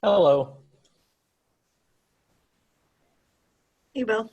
Hello. Hey, Bill.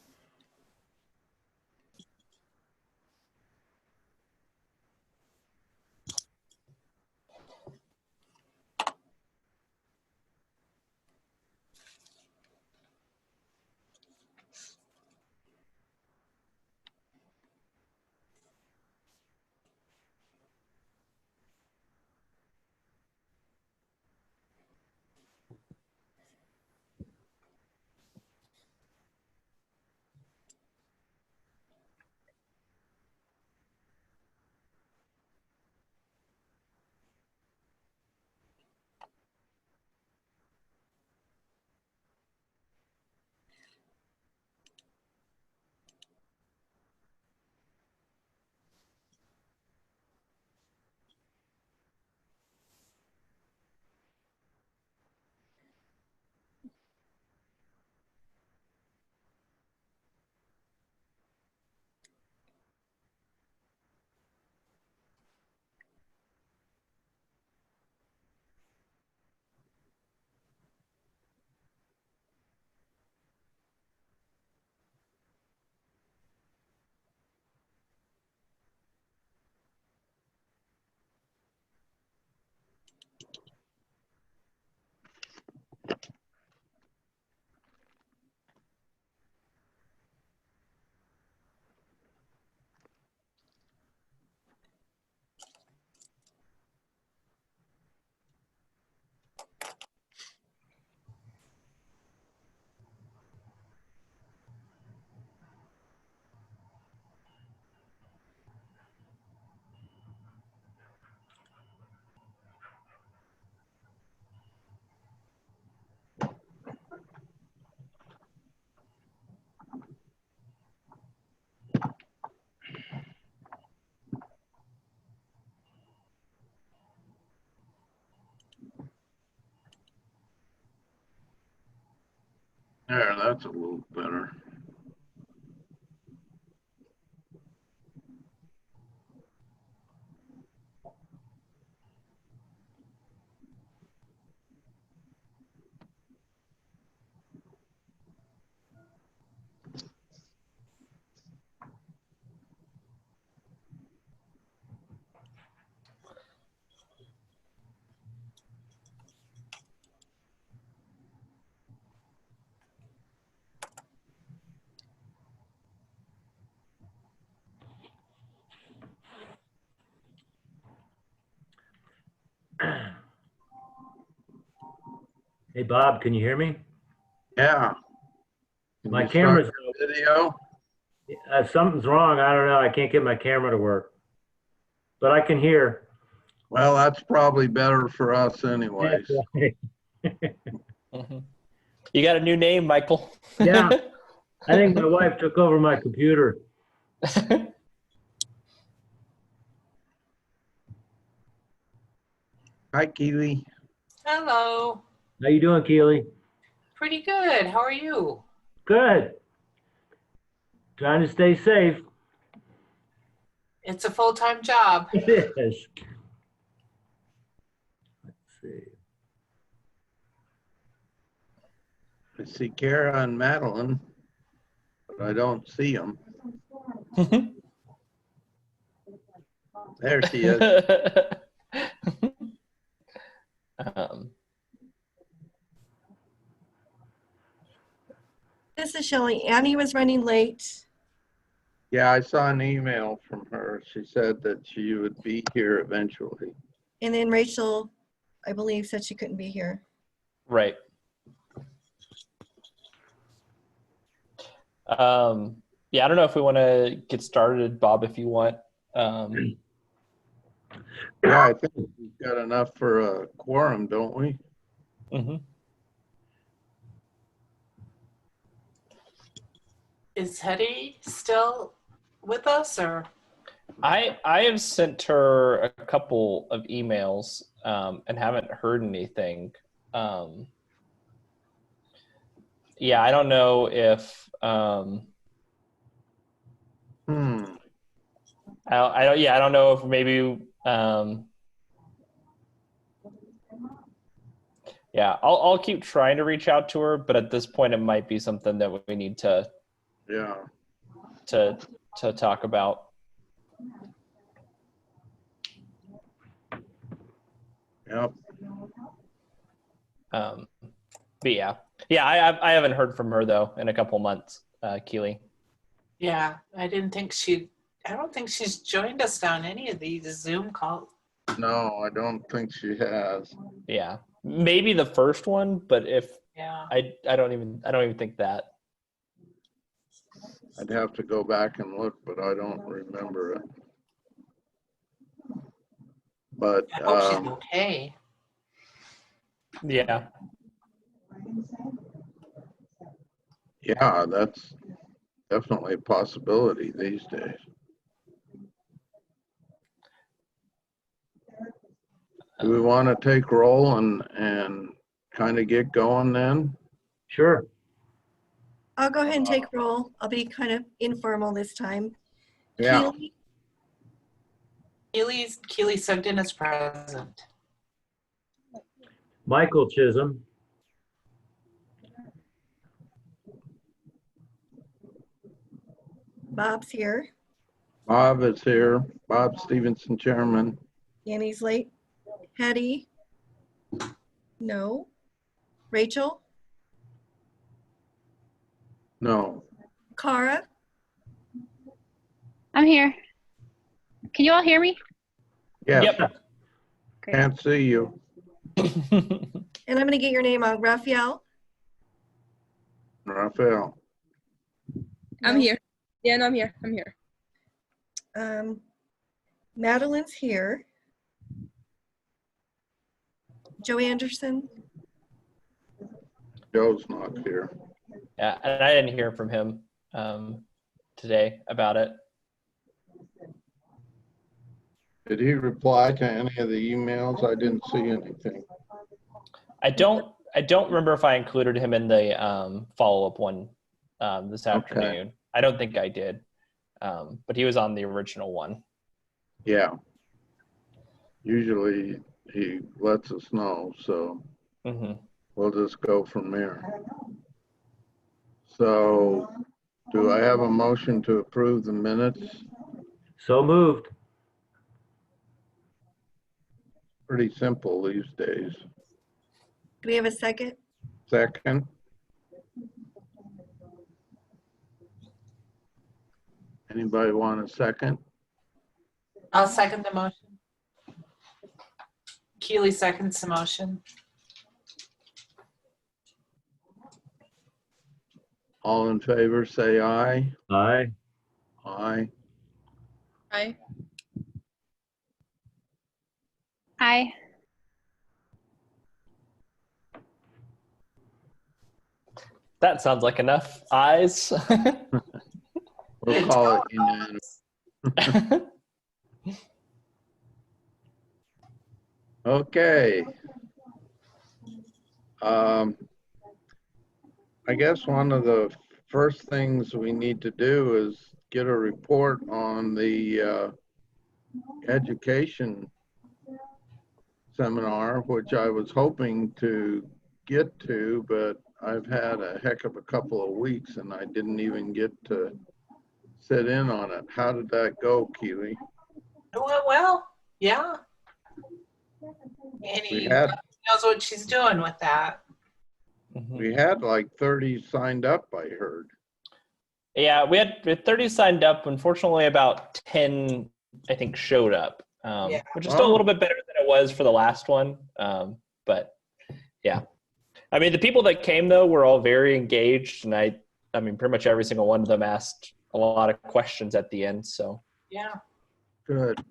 There, that's a little better. Hey, Bob, can you hear me? Yeah. Can My you camera's, start the video? something's wrong. I don't know. I can't get my camera to work, but I can hear. Well, that's probably better for us anyways. That's right. You got a new name, Michael. Yeah, I think my wife took over my computer. Hi, Kiwi. Hello. How you doing, Keely? Pretty good. How are you? Good. Trying to stay safe. It's a full-time job. It is. Let's see. I see Cara and Madeline, but I don't see them. There she is. um, This is Shelly. Annie was running late. Yeah, I saw an email from her. She said that she would be here eventually. And then Rachel, I believe, said she couldn't be here. right. Yeah, I don't know if we want to get started, Bob, if you want. Yeah, I think we've got enough for a quorum, don't we? Mhm. Is Hetty still with us, or? I have sent her a couple of emails and haven't heard anything. Yeah, I don't know if I don't know if maybe Yeah, I'll keep trying to reach out to her, but at this point, it might be something that we need Yeah. to talk about. Yep. But yeah, I haven't heard from her though in a couple months, Keely. Yeah, I don't think she's joined us on any of these Zoom calls. No, I don't think she has. Yeah, maybe the first one, but if Yeah. I don't even think that. I'd have to go back and look, but I don't remember it. But I hope she's okay. Yeah. yeah, that's definitely a possibility these days. Do we want to take roll and kind of get going then? Sure. I'll go ahead and take roll. I'll be kind of informal this time. Yeah. Keely, Keely Sugden is present. Michael Chisholm. Bob's here. Bob is here. Bob Stephenson, chairman. Annie's late. Hattie? No. Rachel? No. Cara? I'm here. Can you all hear me? Yes. Yep. Great. Can't see you. And I'm going to get your name out. Raphael? Raphael. I'm No. here. Yeah, no, I'm here. I'm here. Madeline's here. Joe Anderson? Joe's not here. Yeah, and I didn't hear from him today about it. Did he reply to any of the emails? I didn't see anything. I don't remember if I included him in the follow-up one this afternoon. I don't think I did, but he was on the original one. Yeah. Usually he lets us know, so Mm-hmm. we'll just go from there. So do I have a motion to approve the minutes? So moved. Pretty simple these days. Do we have a second? Second? Anybody want a second? I'll second the motion. Keely seconds the motion. All in favor, say aye. Aye. Aye. Hi. Hi. That sounds like enough eyes. We'll call it unanimous. Okay. I guess one of the first things we need to do is get a report on the education seminar, which I was hoping to get to, but I've had a heck of a couple of weeks and I didn't even get to sit in on it. How did that go, Keely? Well, yeah. We Annie had knows what she's doing with that. we had like 30 signed up, I heard. Yeah, we had 30 signed up. Unfortunately, about 10, I think, showed up, which is still a little bit better than it was for the last one. But yeah, I mean, the people that came though were all very engaged, and I mean, pretty much every single one of them asked a lot of questions at the end. So Yeah. Good.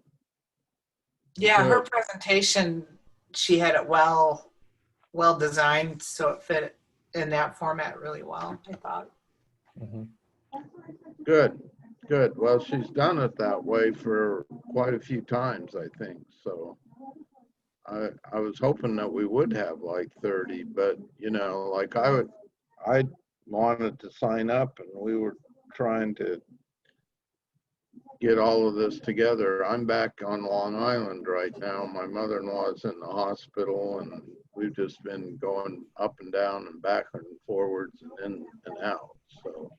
Yeah, her Good. presentation, she had it well designed, so it fit in that format really well, I thought. Good. Good. Well, she's done it that way for quite a few times, I think. So I was hoping that we would have like 30, but you know, like I wanted to sign up and we were trying to get all of this together. I'm back on Long Island right now. My mother-in-law's in the hospital, and we've just been going up and down and back and forwards and in and out. So,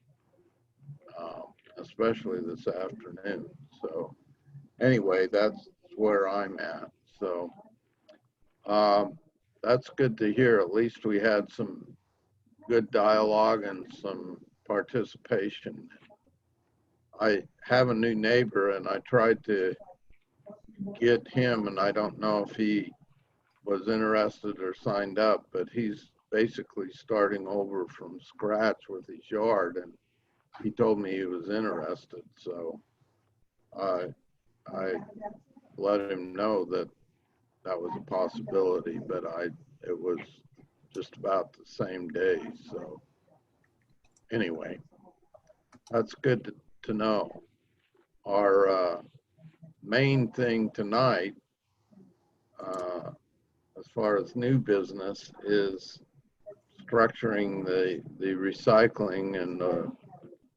especially this afternoon. So anyway, that's where I'm at. So that's good to hear. At least we had some good dialogue and some participation. I have a new neighbor, and I tried to get him, and I don't know if he was interested or signed up, but he's basically starting over from scratch with his yard, and he told me he was interested. So I let him know that that was a possibility, but it was just about the same day. So anyway, that's good to know. Our main thing tonight, as far as new business, is structuring the recycling and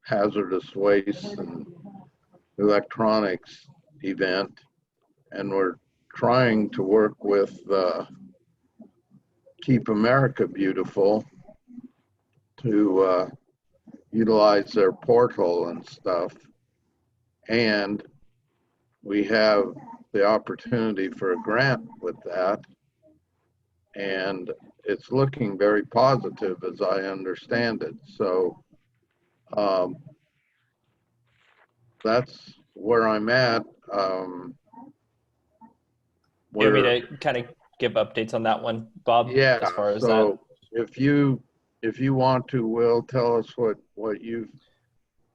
hazardous waste and electronics event. And we're trying to work with Keep America Beautiful to utilize their portal and stuff. And we have the opportunity for a grant with that. And it's looking very positive as I understand it. So that's where I'm at. You want me to kind of give updates on that one, Bob? Yeah, as far as so if you want to, Will, tell us what you've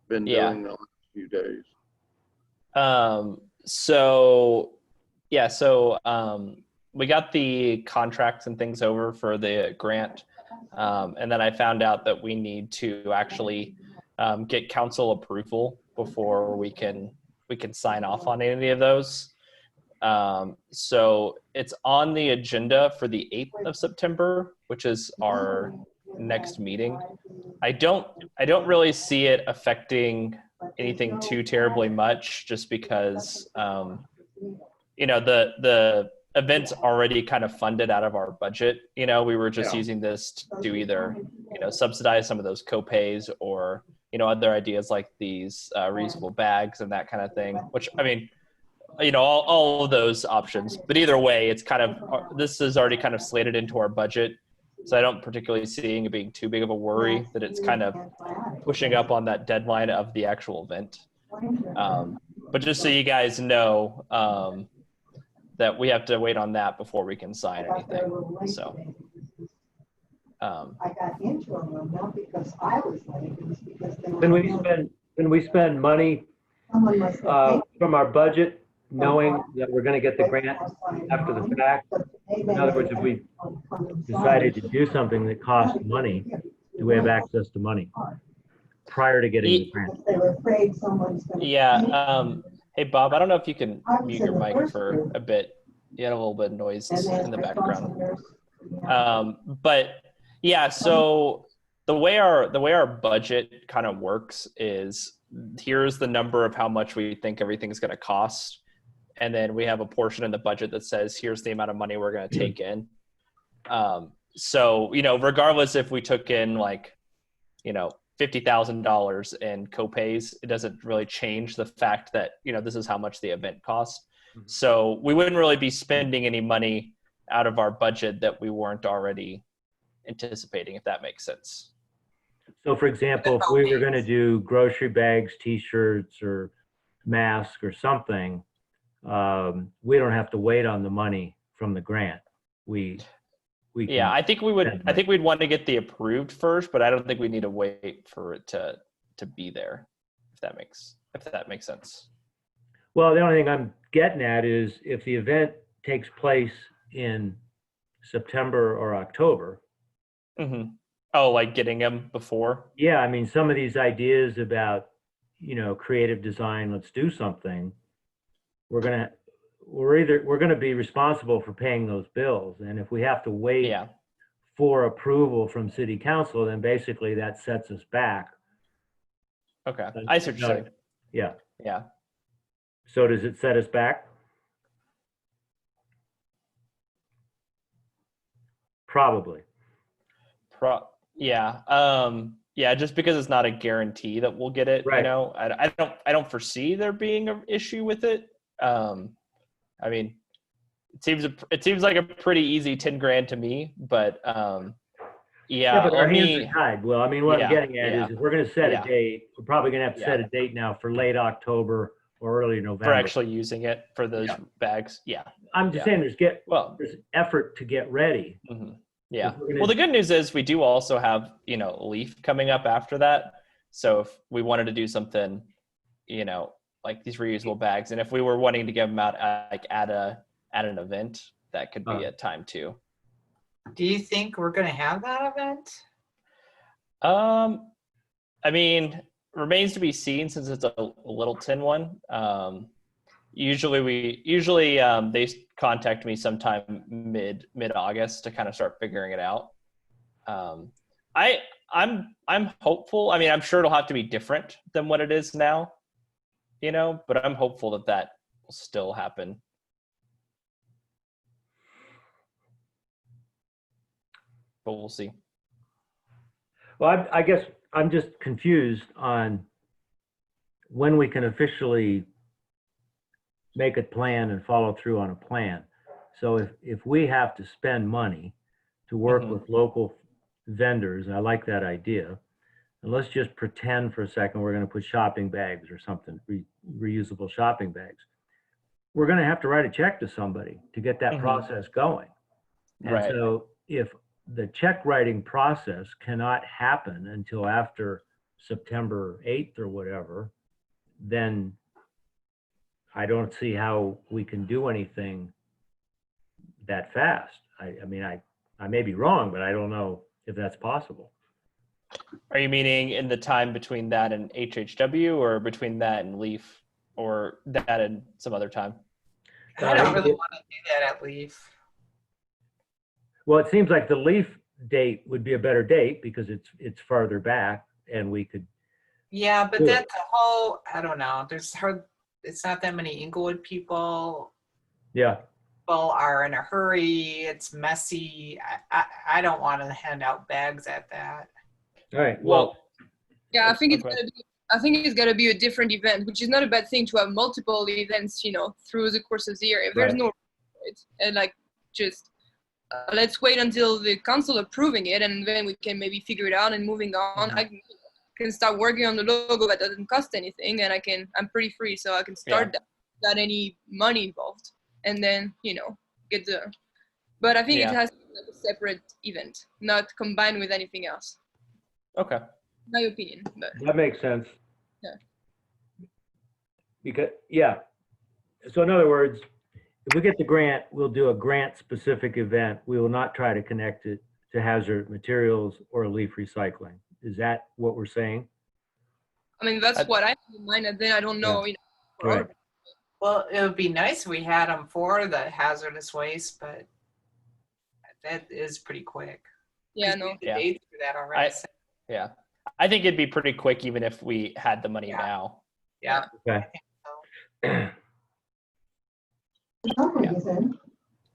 been doing the last few days. We got the contracts and things over for the grant. And then I found out that we need to actually get council approval before we can sign off on any of those. So it's on the agenda for the 8th of September, which is our next meeting. I don't really see it affecting anything too terribly much, just because the event's already kind of funded out of our budget. We were just using this to either subsidize some of those co-pays or other ideas like these reusable bags and that kind of thing, which I mean, all of those options. But either way, it's kind of, this is already kind of slated into our budget. So I don't particularly see it being too big of a worry that it's kind of pushing up on that deadline of the actual event. But just so you guys know, that we have to wait on that before we can sign anything. So. I got into them not because I was late, it was because they were. When we spend money from our budget, knowing that we're going to get the grant after the fact, in other words, if we decided to do something that costs money, do we have access to money prior to getting the grant? They were afraid someone's going to. Yeah. Hey, Bob, I don't know if you can mute your mic for a bit. You had a little bit of noise in the background. But yeah, so the way our budget kind of works is, here's the number of how much we think everything's going to cost. And then we have a portion in the budget that says, here's the amount of money we're going to take in. So, regardless if we took in $50,000 in co-pays, it doesn't really change the fact that, this is how much the event costs. Mm-hmm. So we wouldn't really be spending any money out of our budget that we weren't already anticipating, if that makes sense. So for example, if we were going to do grocery bags, t-shirts, or masks or something, we don't have to wait on the money from the grant. We yeah, I think we would. I think we'd want to get the approved first, but I don't think we need to wait for it to be there. If that makes sense. Well, the only thing I'm getting at is if the event takes place in September or October. Mm-hmm. Oh, like getting them before? Yeah, I mean, some of these ideas about, creative design, let's do something. We're gonna be responsible for paying those bills, and if we have to wait for approval from City Council, then basically that sets us back. Okay, I see what you're saying. Yeah. Yeah. So does it set us back? Probably. Yeah, just because it's not a guarantee that we'll get it, Right. I don't foresee there being an issue with it. I mean, it seems like a pretty easy 10 grand to me, but Yeah, but our hands are tied. Well, I mean, what I'm getting at is if we're going to set a date, we're probably going to have to set a date now for late October or early November. For actually using it for those bags. Yeah. I'm just saying there's effort to get ready. Mm-hmm. Yeah. Well, the good news is we do also have, Leaf coming up after that. So if we wanted to do something, like these reusable bags, and if we were wanting to give them out at an event, that could be a time too. Do you think we're going to have that event? I mean, remains to be seen since it's a Littleton one. Usually they contact me sometime mid-August to kind of start figuring it out. I'm hopeful. I mean, I'm sure it'll have to be different than what it is now, but I'm hopeful that will still happen. But we'll see. Well, I guess I'm just confused on when we can officially make a plan and follow through on a plan. So if we have to spend money to work with local vendors, I like that idea. And let's just pretend for a second we're going to put shopping bags or something, reusable shopping bags. We're going to have to write a check to somebody to get that process going. And so if the check writing process cannot happen until after September 8th or whatever, then I don't see how we can do anything that fast. I mean, I may be wrong, but I don't know if that's possible. Are you meaning in the time between that and HHW, or between that and Leaf, or that and some other time? I don't really want to do that at Leaf. Well, it seems like the Leaf date would be a better date because it's farther back and we could. Yeah, but that's a whole, I don't know. It's not that many Englewood people. Yeah. People are in a hurry. It's messy. I don't want to hand out bags at that. All right. Well. Yeah, I think it's gonna be a different event, which is not a bad thing to have multiple events, through the course of the year. If there's no, and just let's wait until the council approving it, and then we can maybe figure it out and moving on. I can start working on the logo that doesn't cost anything, and I'm pretty free, so I can start that without any money involved, and then get the. But I think it has to be like a separate event, not combined with anything else. Okay. My opinion, but That makes sense. Yeah. Because so in other words, if we get the grant, we'll do a grant-specific event. We will not try to connect it to hazard materials or leaf recycling. Is that what we're saying? I mean, that's what I have in mind, and then I don't know, Right. Well, it would be nice if we had them for the hazardous waste, but that is pretty quick. Yeah, no. The dates for that already. Yeah. I think it'd be pretty quick even if we had the money now. Yeah. Okay.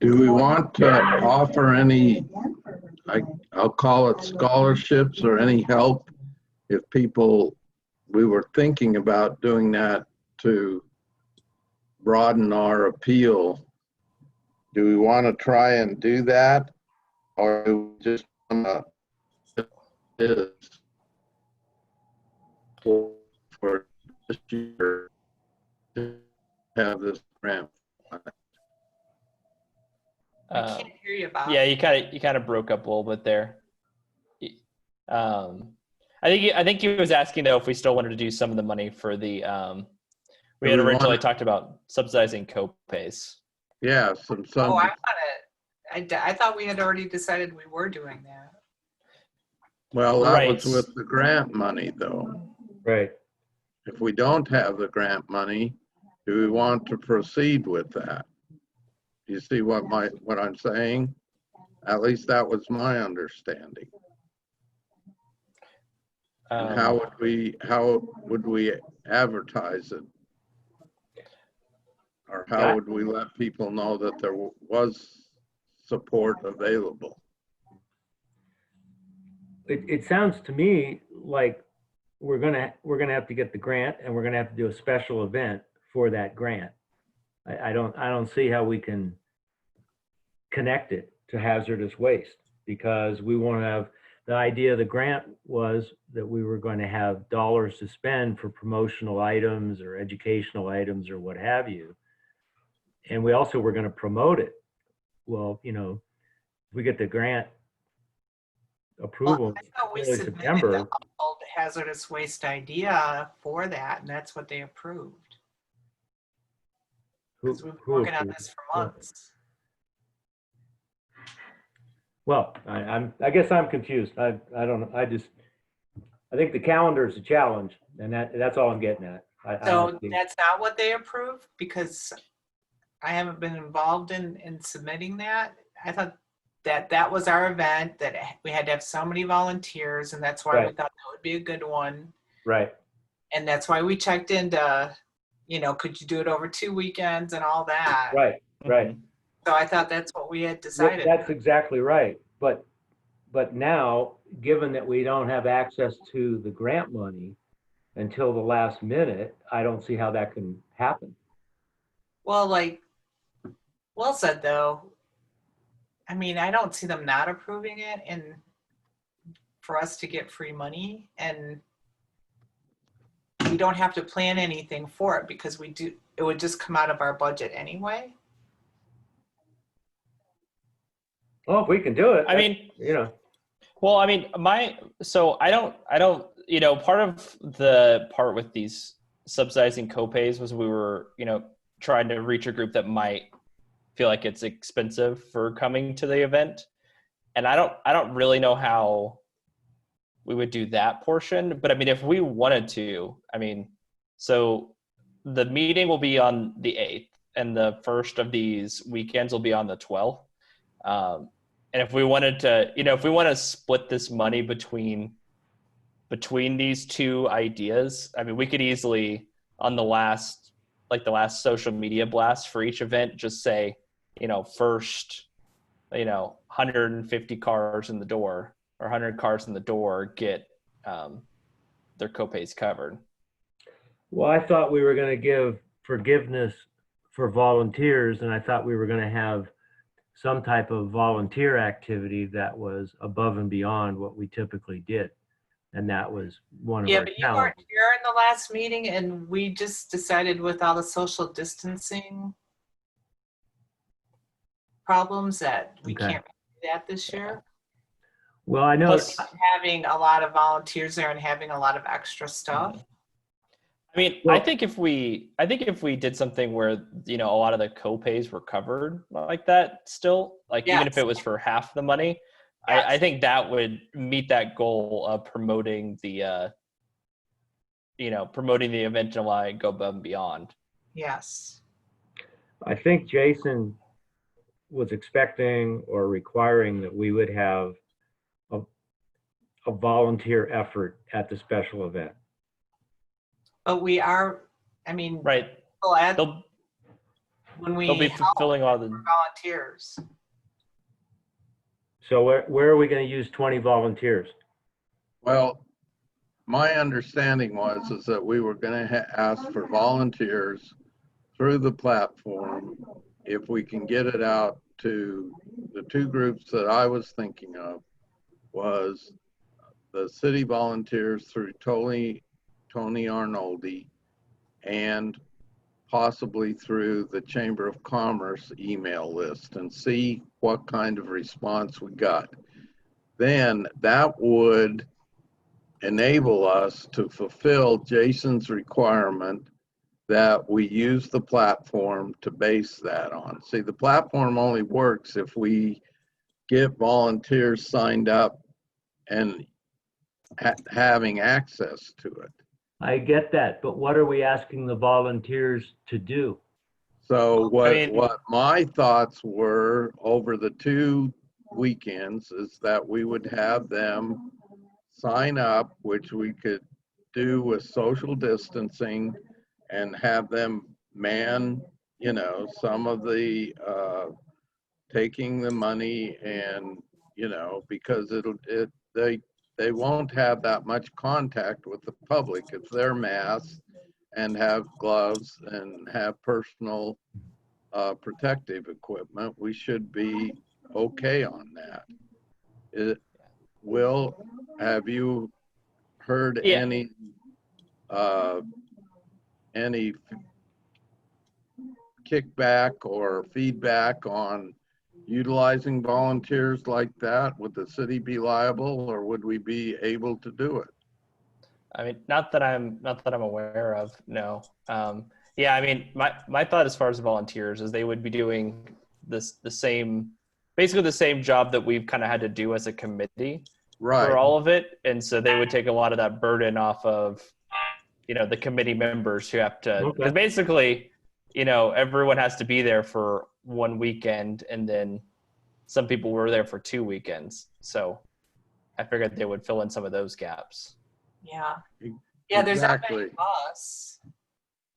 Do we want to offer any, I'll call it scholarships or any help if people, we were thinking about doing that to broaden our appeal. Do we want to try and do that, or do we just is for this year to have this grant? I can't hear you, Bob. Yeah, you kind of broke up a little bit there. I think he was asking though if we still wanted to do some of the money for the. We had originally talked about subsidizing co-pays. Yeah, some. I thought we had already decided we were doing that. Well, that was with the grant money, though. Right. If we don't have the grant money, do we want to proceed with that? Do you see what I'm saying? At least that was my understanding. And how would we advertise it? Or how would we let people know that there was support available? It sounds to me like we're gonna have to get the grant, and we're gonna have to do a special event for that grant. I don't see how we can connect it to hazardous waste, because we won't have, the idea of the grant was that we were going to have dollars to spend for promotional items or educational items or what have you. And we also were going to promote it. Well, you know, if we get the grant approval I thought we early submitted September. the household hazardous waste idea for that, and that's what they approved. Because we've been working on this for months. Well, I guess I'm confused. I don't know. I think the calendar is a challenge, and that's all I'm getting at. So that's not what they approved, because I haven't been involved in submitting that. I thought that was our event, that we had to have so many volunteers, and that's why we thought that would be a good one. Right. And that's why we checked into, you know, could you do it over 2 weekends and all that. Right. Right. So I thought that's what we had decided. That's exactly right. But now, given that we don't have access to the grant money until the last minute, I don't see how that can happen. Well, like, well said though. I mean, I don't see them not approving it, and for us to get free money, and we don't have to plan anything for it, because it would just come out of our budget anyway. Well, if we can do it, I mean, you know. Well, I mean, so I don't, you know, part of the part with these subsidizing copays was we were, you know, trying to reach a group that might feel like it's expensive for coming to the event. And I don't really know how we would do that portion, but I mean, if we wanted to, I mean, so the meeting will be on the 8th, and the first of these weekends will be on the 12th. And if we wanted to, you know, if we want to split this money between these two ideas, I mean, we could easily, on the last social media blast for each event, just say, you know, first, you know, 150 cars in the door or 100 cars in the door get their copays covered. Well, I thought we were going to give forgiveness for volunteers, and I thought we were going to have some type of volunteer activity that was above and beyond what we typically did. And that was one of our but you weren't here in the last meeting, and we just decided with all the social distancing problems that we can't do that this year. Well, I know. Plus having a lot of volunteers there and having a lot of extra stuff. I mean, well, I think if we did something where, you know, a lot of the copays were covered like that still, like even if it was for half the money, I think that would meet that goal of promoting the, you know, promoting the event and why go above and beyond. Yes. I think Jason was expecting or requiring that we would have a volunteer effort at the special event. But we are, I mean, right. They'll be fulfilling all the volunteers. So where are we going to use 20 volunteers? Well, my understanding is that we were going to ask for volunteers through the platform if we can get it out to the two groups that I was thinking of, was the city volunteers through Tony Arnoldi, and possibly through the Chamber of Commerce email list, and see what kind of response we got. Then that would enable us to fulfill Jason's requirement that we use the platform to base that on. See, the platform only works if we get volunteers signed up and having access to it. I get that, but what are we asking the volunteers to do? So what my thoughts were over the 2 weekends is that we would have them sign up, which we could do with social distancing, and have them man you know, some of the taking the money and, you know, because they won't have that much contact with the public if they're masked and have gloves and have personal protective equipment. We should be okay on that. Will, have you heard any kickback or feedback on utilizing volunteers like that? Would the city be liable, or would we be able to do it? I mean, not that I'm aware of. No. Yeah, I mean, my thought as far as volunteers is they would be doing basically the same job that we've kind of had to do as a committee for all of it, and so they would take a lot of that burden off of, you know, the committee members who have to, because basically, you know, everyone has to be there for one weekend, and then some people were there for 2 weekends. So I figured they would fill in some of those gaps. Yeah. Yeah, there's not many of us.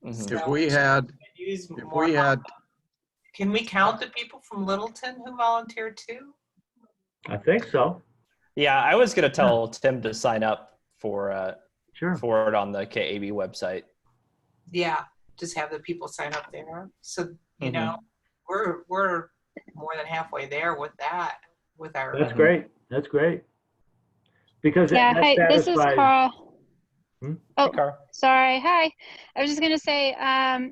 Mm-hmm. If we had, can we count the people from Littleton who volunteer too? I think so. Yeah, I was gonna tell Tim to sign up for Sure. for it on the KAB website. Yeah, just have the people sign up there. So you Mhm. know, we're more than halfway there with that. With our. That's great. That's great. Because Yeah, that hi, this is satisfies. Cara. Hmm? Oh, Hey, Cara. sorry. Hi. I was just going to say,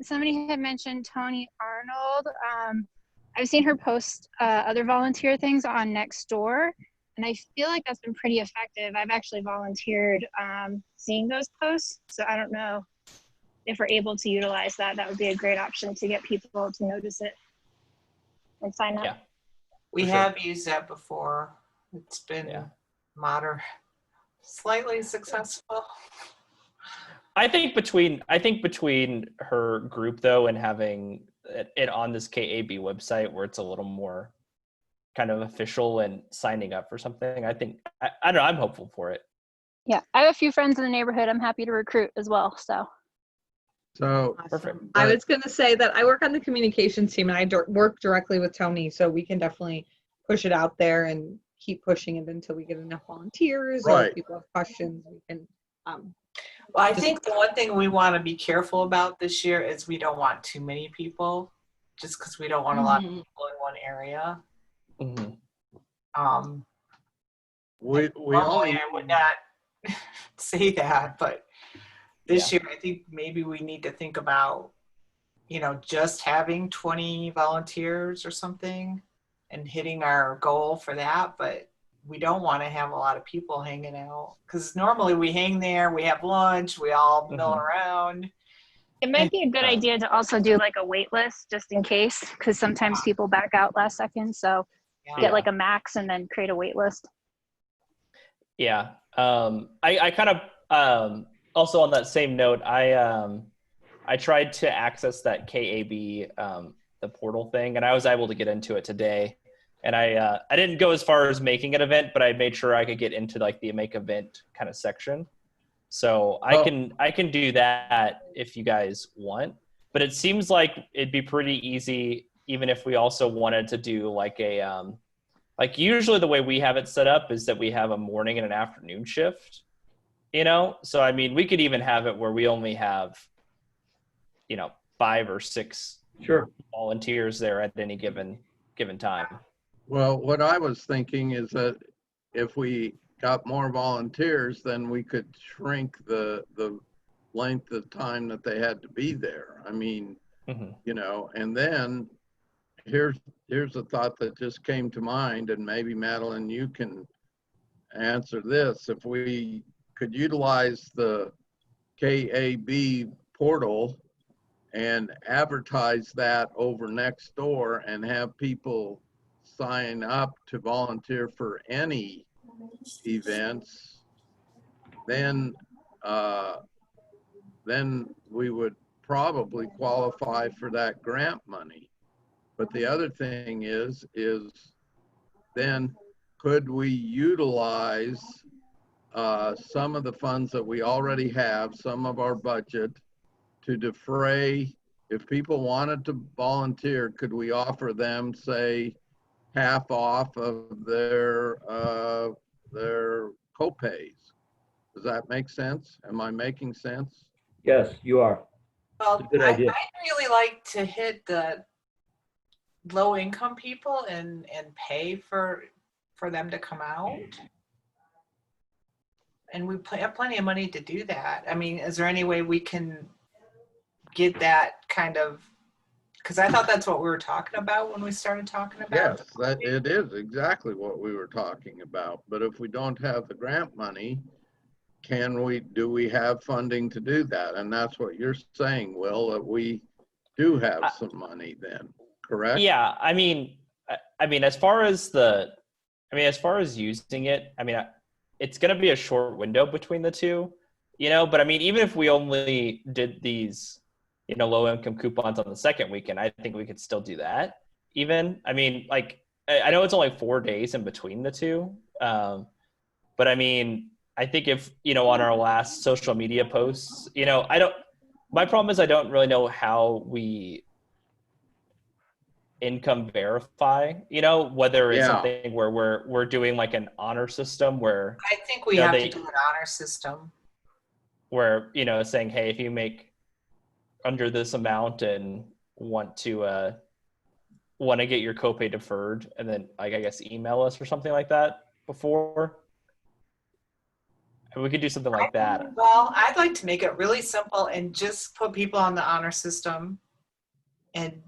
somebody had mentioned Tony Arnold. I've seen her post other volunteer things on Nextdoor, and I feel like that's been pretty effective. I've actually volunteered seeing those posts, so I don't know if we're able to utilize that. That would be a great option to get people to notice it and sign up. Yeah. We For have used that before. It's been slightly successful. I think between her group though and having it on this KAB website where it's a little more kind of official and signing up for something, I don't know, I'm hopeful for it. Yeah, I have a few friends in the neighborhood I'm happy to recruit as well, so. So Perfect. I was going to say that I work on the communications team and I work directly with Tony, so we can definitely push it out there and keep pushing it until we get enough volunteers or if people have questions. We can. Well, I think the one thing we want to be careful about this year is we don't want too many people, just because we don't want a lot of people in one area. Mm-hmm. we normally I would not say that, but this year I think maybe we need to think about, you know, just having 20 volunteers or something and hitting our goal for that, but we don't want to have a lot of people hanging out because normally we hang there, we have lunch, we all mill around. It might be a good idea to also do like a wait list just in case, because sometimes people back out last second. So get like a max and then create a wait list. Yeah. I kind of also on that same note, I tried to access that KAB the portal thing, and I was able to get into it today. And I didn't go as far as making an event, but I made sure I could get into like the make event kind of section. So I can do that if you guys want. But it seems like it'd be pretty easy, even if we also wanted to do like a like usually the way we have it set up is that we have a morning and an afternoon shift. You know, so I mean, we could even have it where we only have, you know, 5 or 6 volunteers there at any given time. Well, what I was thinking is that if we got more volunteers, then we could shrink the length of time that they had to be there. I mean, you know, and then here's a thought that just came to mind, and maybe Madeline, you can answer this. If we could utilize the KAB portal and advertise that over Nextdoor and have people sign up to volunteer for any events, then we would probably qualify for that grant money. But the other thing is then could we utilize some of the funds that we already have, some of our budget, to defray if people wanted to volunteer, could we offer them, say, half off of their co-pays? Does that make sense? Am I making sense? Yes, you are. Well, It's a good I'd idea. really like to hit the low income people and pay for them to come out. And we have plenty of money to do that. I mean, is there any way we can get that kind of, because I thought that's what we were talking about when we started talking about. Yes, that it is exactly what we were talking about. But if we don't have the grant money, do we have funding to do that? And that's what you're saying, Will, that we do have some money then, correct? Yeah, I mean, as far as using it, it's going to be a short window between the two, but I mean, even if we only did these, low income coupons on the second weekend, I think we could still do that even. I mean, like, I know it's only 4 days in between the two. But I mean, I think if, on our last social media posts, my problem is I don't really know how we income verify, whether it's something where we're doing like an honor system where I think we have to do an honor system where, saying, hey, if you make under this amount and want to get your copay deferred, and then like, I guess, email us or something like that before. And we could do something like that. Well, I'd like to make it really simple and just put people on the honor system and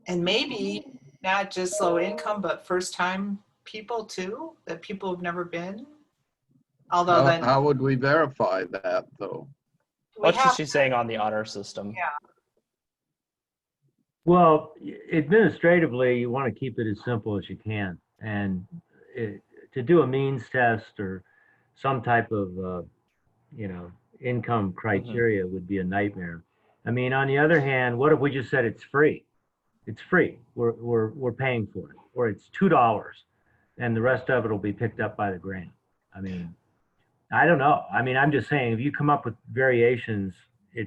maybe not just low income, but first time people too, that people have never been. Although how would we verify that though? What's she saying on the honor system? Yeah. Well, administratively, you want to keep it as simple as you can. And to do a means test or some type of, income criteria would be a nightmare. I mean, on the other hand, what if we just said it's free? It's free. We're paying for it. Or it's $2 and the rest of it will be picked up by the grant. I mean, I don't know. I mean, I'm just saying, if you come up with variations, I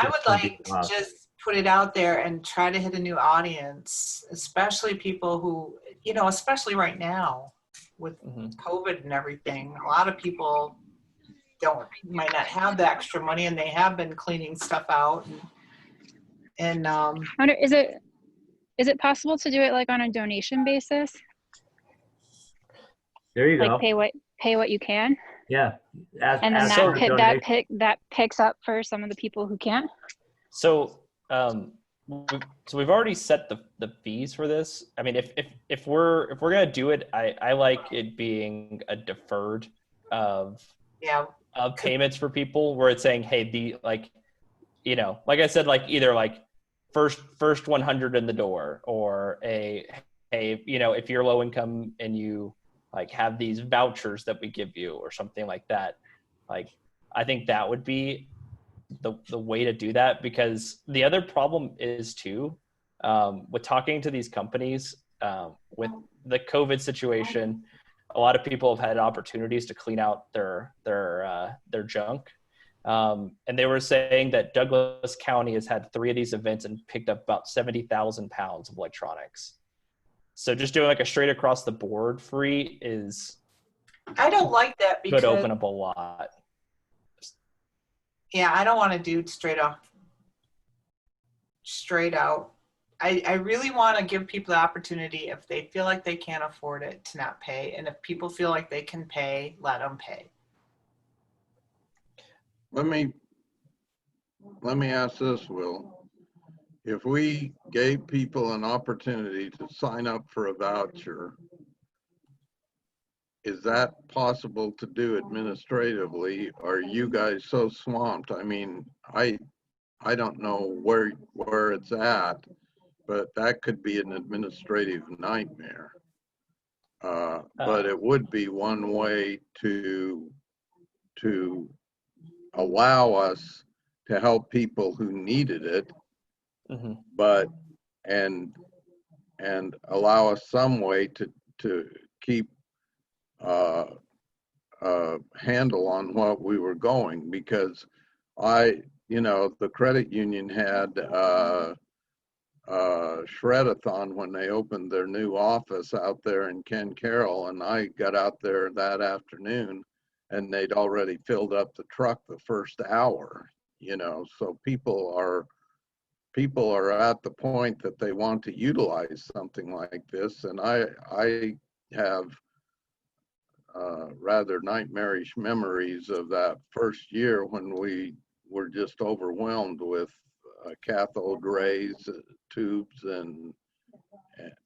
would like to just put it out there and try to hit a new audience, especially people who, especially right now with COVID and everything. A lot of people might not have the extra money, and they have been cleaning stuff out. And I wonder, is it possible to do it like on a donation basis? There you like go. Pay what you can. Yeah. And then that picks up for some of the people who can't. So we've already set the fees for this. I mean, if we're gonna do it, I like it being a deferred of payments for people, where it's saying, hey, like I said, like either like first 100 in the door, or hey, if you're low income and you like have these vouchers that we give you or something like that. Like, I think that would be the way to do that, because the other problem is too, with talking to these companies, with the COVID situation, a lot of people have had opportunities to clean out their junk. And they were saying that Douglas County has had 3 of these events and picked up about 70,000 pounds of electronics. So just doing like a straight across the board free is, I don't like that, because could open up a lot. Yeah, I don't want to do straight out. I really want to give people the opportunity, if they feel like they can't afford it, to not pay. And if people feel like they can pay, let them pay. Let me ask this, Will. If we gave people an opportunity to sign up for a voucher, is that possible to do administratively? Or are you guys so swamped? I mean, I don't know where it's at, but that could be an administrative nightmare. But it would be one way to allow us to help people who needed it, but and allow us some way to keep handle on what we were going, because I you know, the credit union had shred-a-thon when they opened their new office out there in Ken Carroll, and I got out there that afternoon and they'd already filled up the truck the first hour, you know, so people are at the point that they want to utilize something like this. And I have rather nightmarish memories of that first year when we were just overwhelmed with cathode rays, tubes, and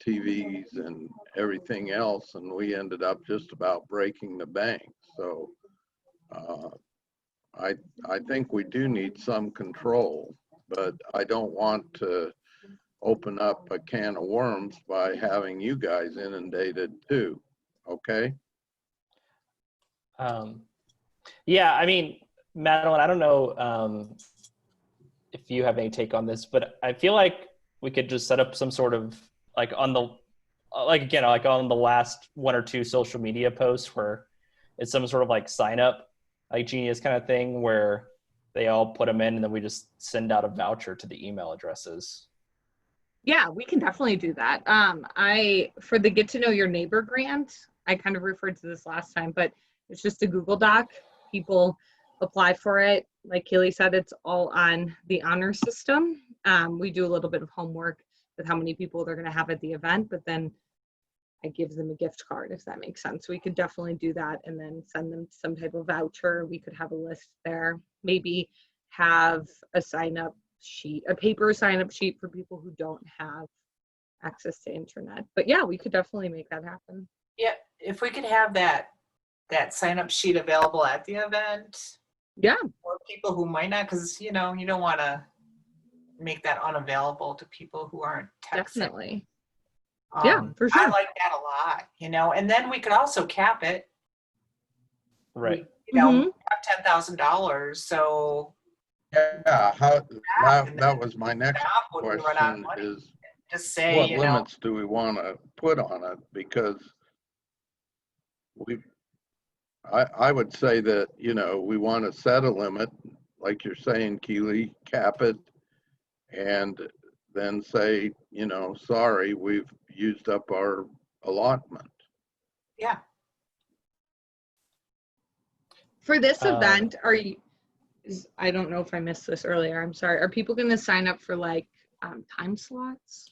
TVs and everything else, and we ended up just about breaking the bank. So I think we do need some control, but I don't want to open up a can of worms by having you guys inundated too. Okay? Yeah, I mean, Madeline, I don't know if you have any take on this, but I feel like we could just set up some sort of like on the last one or two social media posts where it's some sort of like sign up, like Genius kind of thing where they all put them in and then we just send out a voucher to the email addresses. Yeah, we can definitely do that. For the Get to Know Your Neighbor grant, I kind of referred to this last time, but it's just a Google Doc. People apply for it. Like Keely said, it's all on the honor system. We do a little bit of homework with how many people they're going to have at the event, but then I give them a gift card, if that makes sense. We could definitely do that and then send them some type of voucher. We could have a list there. Maybe have a sign-up sheet, a paper sign-up sheet for people who don't have access to internet. But yeah, we could definitely make that happen. Yeah, if we could have that sign-up sheet available at the event. Yeah. For people who might not, because you know, you don't want to make that unavailable to people who aren't texting. Definitely. Yeah, for sure. I like that a lot, you know, and then we could also cap it. Right. You know, have $10,000. So yeah, that was my next question is just say, what limits do we want to put on it? Because I would say that, you know, we want to set a limit, like you're saying, Keely, cap it, and then say, you know, sorry, we've used up our allotment. Yeah. For this event, I don't know if I missed this earlier, I'm sorry. Are people going to sign up for like time slots?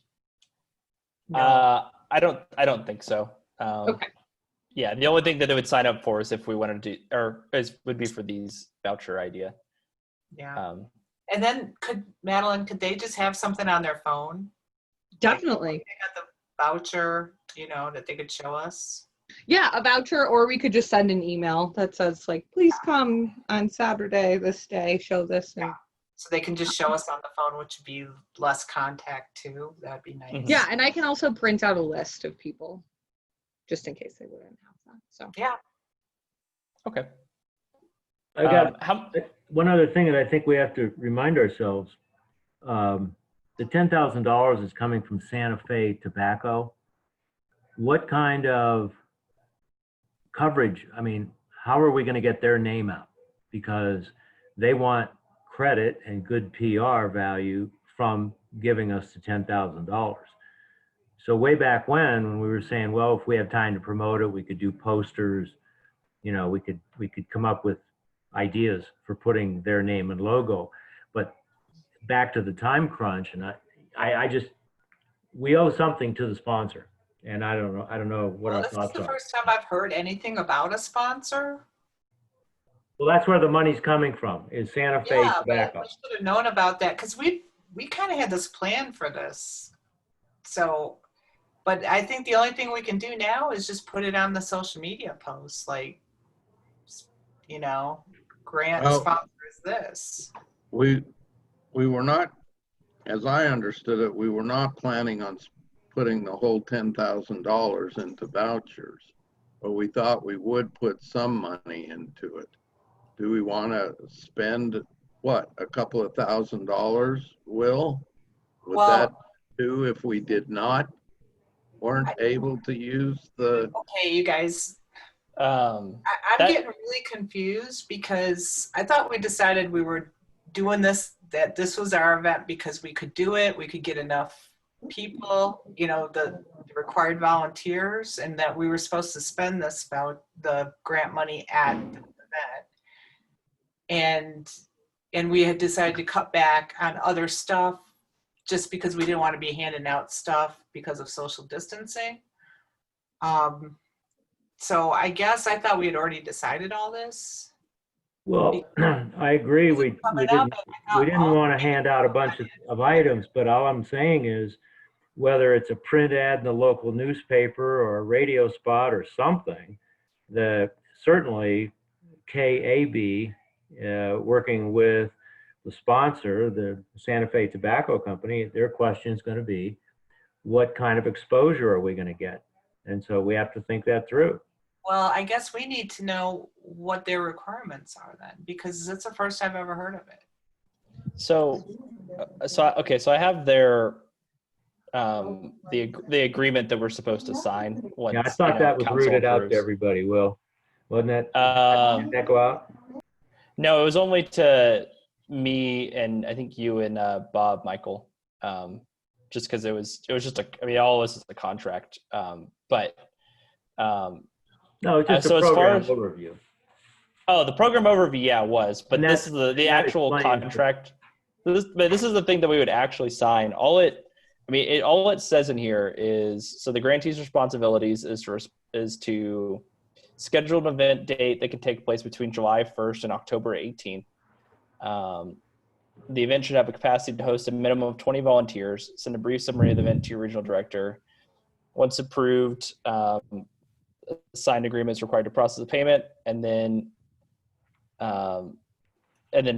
No. I don't think so. Okay. Yeah, the only thing that they would sign up for is if we wanted to do, would be for these voucher idea. Yeah. And then Madeline, could they just have something on their phone? Definitely. Like, they got the voucher, you know, that they could show us. Yeah, a voucher, or we could just send an email that says like, please come on Saturday, this day, show this. And... Yeah. So they can just show us on the phone, which would be less contact too. That'd be nice. Mm-hmm. Yeah, and I can also print out a list of people just in case they wouldn't have that. So yeah. Okay. I got one other thing that I think we have to remind ourselves. The $10,000 is coming from Santa Fe Tobacco. What kind of coverage? I mean, how are we going to get their name out? Because they want credit and good PR value from giving us the $10,000. So way back when we were saying, well, if we have time to promote it, we could do posters, you know, we could come up with ideas for putting their name and logo. But back to the time crunch, and we owe something to the sponsor. And I don't know what our thoughts are. This is the first time I've heard anything about a sponsor. Well, that's where the money's coming from, is Santa Fe Tobacco. But we should have known about that because we kind of had this plan for this. So, but I think the only thing we can do now is just put it on the social media posts, like, you know, grant sponsors this. We were not, as I understood it, we were not planning on putting the whole $10,000 into vouchers, but we thought we would put some money into it. Do we want to spend what, a couple of $1,000, Will? Would that do if we weren't able to use the... Okay, you guys, I'm getting really confused because I thought we decided we were doing this, that this was our event because we could do it, we could get enough people, you know, the required volunteers, and that we were supposed to spend this about the grant money at the event. And we had decided to cut back on other stuff just because we didn't want to be handing out stuff because of social distancing. So I guess I thought we had already decided all this. Well, I agree. We didn't want to hand out a bunch of items, but all I'm saying is whether it's a print ad in the local newspaper or a radio spot or something, certainly KAB, working with the sponsor, the Santa Fe Tobacco Company, their question is going to be, what kind of exposure are we going to get? And so we have to think that through. Well, I guess we need to know what their requirements are then, because it's the first I've ever heard of it. So I have their the agreement that we're supposed to sign. Once, I thought that was rooted out to everybody. Will, wasn't it? Did that go out? No, it was only to me and I think you and Bob Michael. Just because it was just all this is a contract. No, it's just a program overview. Oh, the program overview, yeah, it was. But this is the actual contract. But this is the thing that we would actually sign. All it says in here is, so the grantee's responsibilities is to schedule an event date that can take place between July 1st and October 18th. The event should have a capacity to host a minimum of 20 volunteers. Send a brief summary of the event to your regional director. Once approved, signed agreement is required to process the payment, and then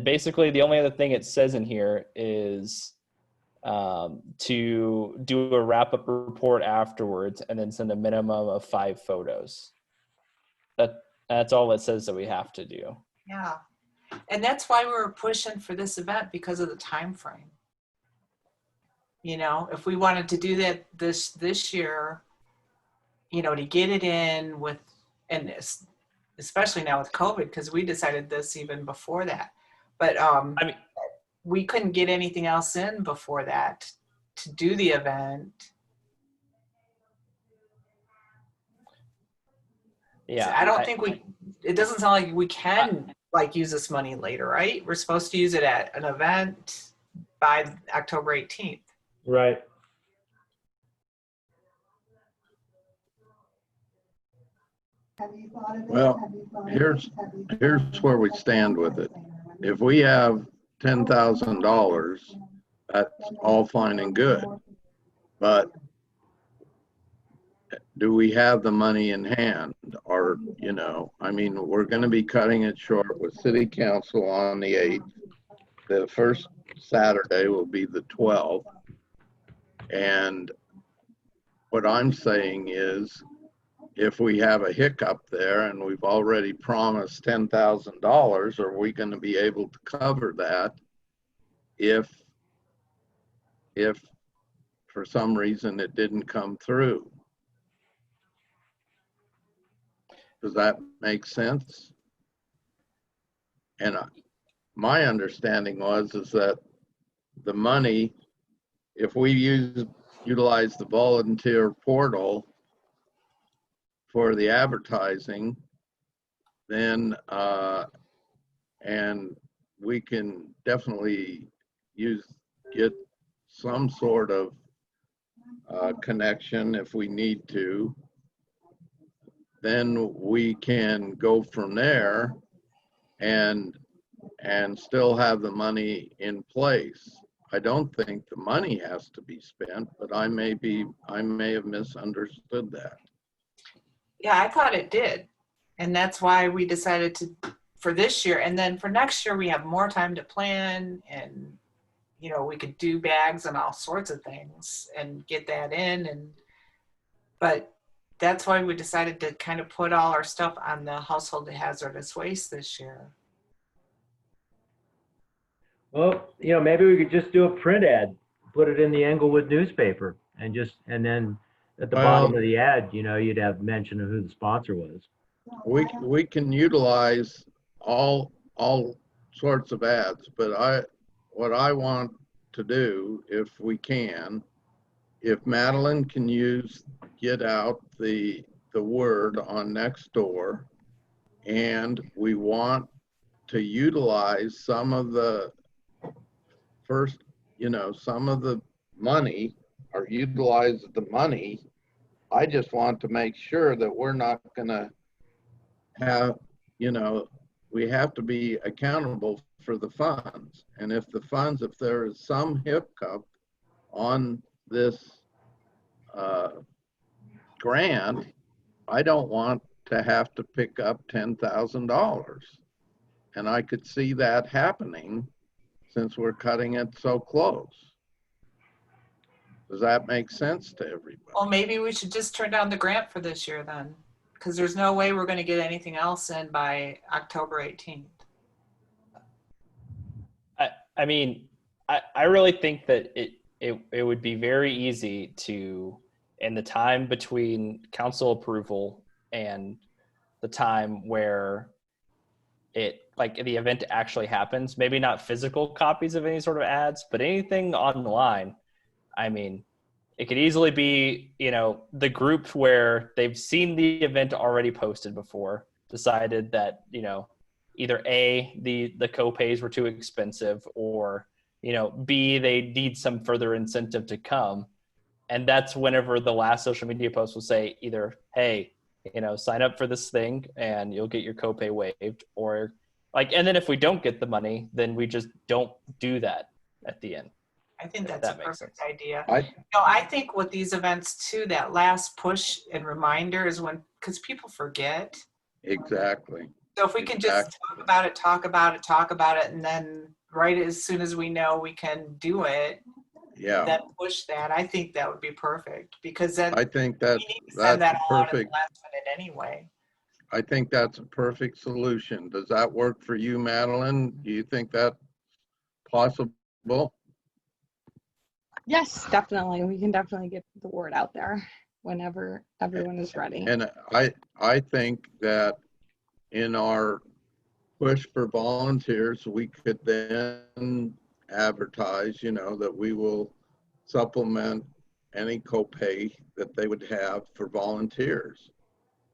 basically the only other thing it says in here is to do a wrap-up report afterwards, and then send a minimum of 5 photos. That's all it says that we have to do. Yeah, and that's why we were pushing for this event, because of the time frame. You know, if we wanted to do that this year, you know, to get it in with, and especially now with COVID, because we decided this even before that. But we couldn't get anything else in before that to do the event. Yeah, so I don't think it doesn't sound like we can use this money later, right? We're supposed to use it at an event by October 18th. Right. Well, here's where we stand with it. If we have $10,000, that's all fine and good. But do we have the money in hand? Or, you know, I mean, we're going to be cutting it short with city council on the 8th. The first Saturday will be the 12th. And what I'm saying is, if we have a hiccup there and we've already promised $10,000, are we going to be able to cover that if for some reason it didn't come through? Does that make sense? And my understanding is that the money, if we utilize the volunteer portal for the advertising, then and we can definitely get some sort of connection if we need to, then we can go from there and still have the money in place. I don't think the money has to be spent, but I may have misunderstood that. Yeah, I thought it did. And that's why we decided for this year. And then for next year, we have more time to plan, and, you know, we could do bags and all sorts of things and get that in. But that's why we decided to kind of put all our stuff on the household hazardous waste this year. Well, you know, maybe we could just do a print ad, put it in the Englewood newspaper, and then at the bottom of the ad, you know, you'd have mention of who the sponsor was. We can utilize all sorts of ads, but what I want to do, if we can, if Madeline can get out the word on Nextdoor, and we want to utilize some of the some of the money, or utilize the money. I just want to make sure that we're not gonna have, we have to be accountable for the funds. And if there is some hiccup on this grant, I don't want to have to pick up $10,000. And I could see that happening since we're cutting it so close. Does that make sense to everybody? Well, maybe we should just turn down the grant for this year then, because there's no way we're going to get anything else in by October 18th. I mean, I really think that it would be very easy to, in the time between council approval and the time where the event actually happens, maybe not physical copies of any sort of ads, but anything online. I mean, it could easily be, the group where they've seen the event already posted before, decided that, either A, the co-pays were too expensive, or, B, they need some further incentive to come. And that's whenever the last social media post will say either, hey, sign up for this thing and you'll get your copay waived, or and then if we don't get the money, then we just don't do that at the end. I think that's a perfect idea. I think with these events too, that last push and reminder is because people forget. Exactly. So if we can just talk about it, and then right as soon as we know we can do it, then push that. I think that would be perfect, because then I think that's send that all out at the perfect. last minute anyway. I think that's a perfect solution. Does that work for you, Madeline? Do you think that's possible? Yes, definitely. We can definitely get the word out there whenever everyone is ready. And I think that in our push for volunteers, we could then advertise, that we will supplement any copay that they would have for volunteers.